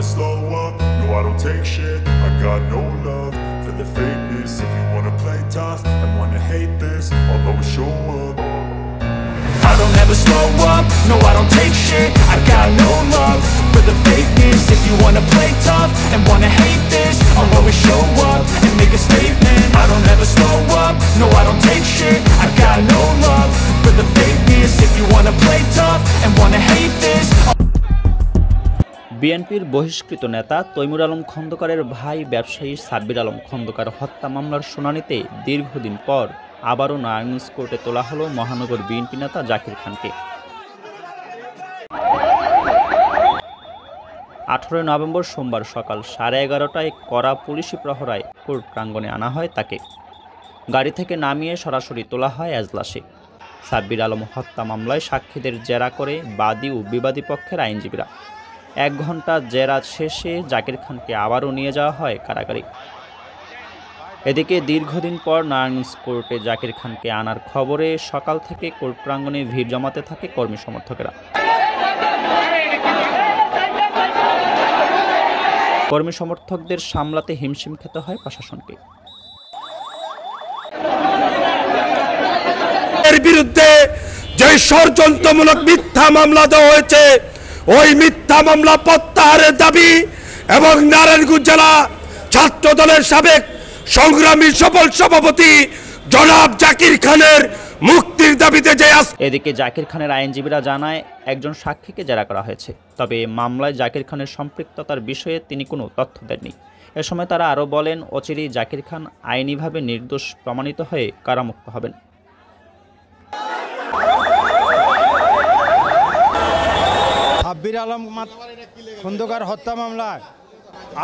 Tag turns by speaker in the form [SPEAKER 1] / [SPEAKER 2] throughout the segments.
[SPEAKER 1] never slow up, no I don't take shit. I got no love for the fakeness. If you wanna play tough and wanna hate this, I'll always show up. I don't ever slow up, no I don't take shit. I got no love for the fakeness. If you wanna play tough and wanna hate this, I'll always show up and make a statement. I don't ever slow up, no I don't take shit. I got no love for the fakeness. If you wanna play tough and wanna hate this.
[SPEAKER 2] বিএনপির বহিষ্কৃত নেতা তৈমুর আলম খন্দকারের ভাই ব্যবসায়ী সাব্বির আলম খন্দকার হত্যা মামলার শুনানিতে দীর্ঘদিন পর আবারও নারায়ণগঞ্জ কোর্টে তোলা হলো মহানগর বিএনপি নেতা জাকির খানকে। 18 নভেম্বর সোমবার সকাল 11:30টায় কড়া পুলিশি প্রহরায় কোর্ট প্রাঙ্গণে আনা হয় তাকে। গাড়ি থেকে নামিয়ে সরাসরি তোলা হয় এজলাসে। সাব্বির আলম হত্যা মামলায় সাক্ষীদের জেরা করে বাদী ও বিবাদী পক্ষের আইনজীবীরা। 1 ঘন্টা জেরা শেষে জাকির খানকে আবারও নিয়ে যাওয়া হয় কারাগারে। এদিকে দীর্ঘদিন পর নারায়ণগঞ্জ কোর্টে জাকির খানকে আনার খবরে সকাল থেকে কোর্ট প্রাঙ্গণে ভিড় জমাতে থাকে কর্মী সমর্থকেরা। কর্মী সমর্থকদের সামলাতে হিমশিম খেতে হয় প্রশাসনকে।
[SPEAKER 3] এর বিরুদ্ধে যে ষড়যন্ত্রমূলক মিথ্যা মামলা দেওয়া হয়েছে, ওই মিথ্যা মামলা প্রত্যাহারের দাবি এবং নারায়ণগঞ্জ জেলা ছাত্র দলের সাবেক সংগ্রামী সফল সভাপতি জনাব জাকির খানের মুক্তির দাবিতে যে।
[SPEAKER 2] এদিকে জাকির খানের আইনজীবীরা জানায় একজন সাক্ষীকে জেরা করা হয়েছে, তবে মামলায় জাকির খানের সম্পৃক্ততার বিষয়ে তিনি কোনো তথ্য দেননি। এ সময় তারা আরও বলেন, অচিরেই জাকির খান আইনিভাবে নির্দোষ প্রমাণিত হয়ে কারামুক্ত হবেন।
[SPEAKER 4] সাব্বির আলম খন্দকার হত্যা মামলায়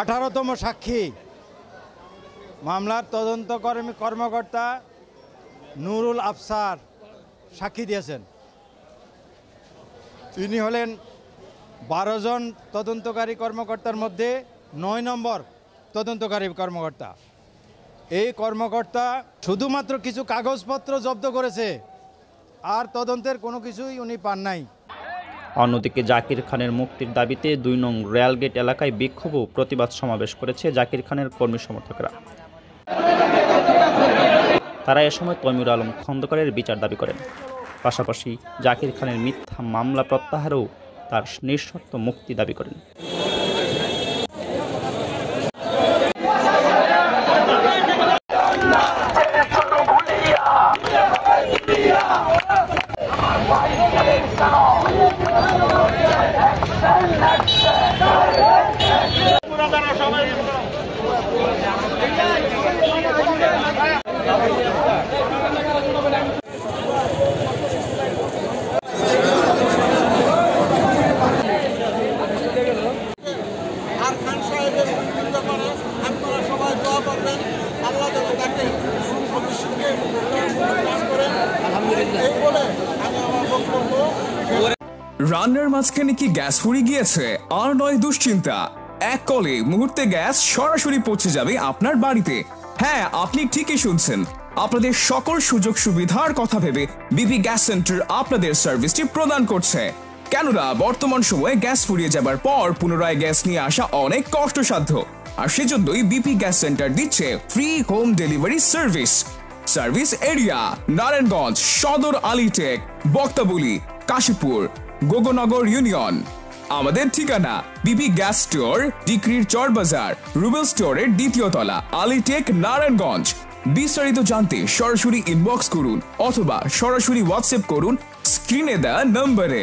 [SPEAKER 4] 18তম সাক্ষী মামলার তদন্ত কর্মকর্তা নুরুল আফসার সাক্ষী দিয়েছেন। তিনি হলেন 12 জন তদন্তকারী কর্মকর্তার মধ্যে 9 নম্বর তদন্তকারী কর্মকর্তা। এই কর্মকর্তা শুধুমাত্র কিছু কাগজপত্র জব্দ করেছে, আর তদন্তের কোনো কিছুই উনি পান নাই।
[SPEAKER 2] অন্যদিকে জাকির খানের মুক্তির দাবিতে 2 নং রেলগেট এলাকায় বিক্ষোভ ও প্রতিবাদ সমাবেশ করেছে জাকির খানের কর্মী সমর্থকরা। তারা এ সময় তৈমুর আলম খন্দকারের বিচার দাবি করেন। পাশাপাশি জাকির খানের মিথ্যা মামলা প্রত্যাহারও তার নিঃশর্ত মুক্তি দাবি করেন।
[SPEAKER 5] রান্নার মাঝখানে কি গ্যাস ফুরিয়ে গিয়েছে? আর নয় দুশ্চিন্তা, এক কলে মুহূর্তে গ্যাস সরাসরি পৌঁছে যাবে আপনার বাড়িতে। হ্যাঁ, আপনি ঠিকই শুনছেন। আপনাদের সকল সুযোগ সুবিধার কথা ভেবে বিপি গ্যাস সেন্টার আপনাদের সার্ভিসটি প্রদান করছে। কেননা বর্তমান সময়ে গ্যাস ফুরিয়ে যাবার পর পুনরায় গ্যাস নিয়ে আসা অনেক কষ্টসাধ্য, আর সেজন্যই বিপি গ্যাস সেন্টার দিচ্ছে free home delivery service area Narayanganj সদর, আলিটেক, বক্তাবলী, কাশীপুর, গোগনগর ইউনিয়ন। আমাদের ঠিকানা বিপি গ্যাস স্টোর, ডিক্রির চর বাজার, রুবেল স্টোরের 2য় তলা, আলিটেক, নারায়ণগঞ্জ। বিস্তারিত জানতে সরাসরি ইনবক্স করুন অথবা সরাসরি হোয়াটসঅ্যাপ করুন স্ক্রিনে দেওয়া নম্বরে।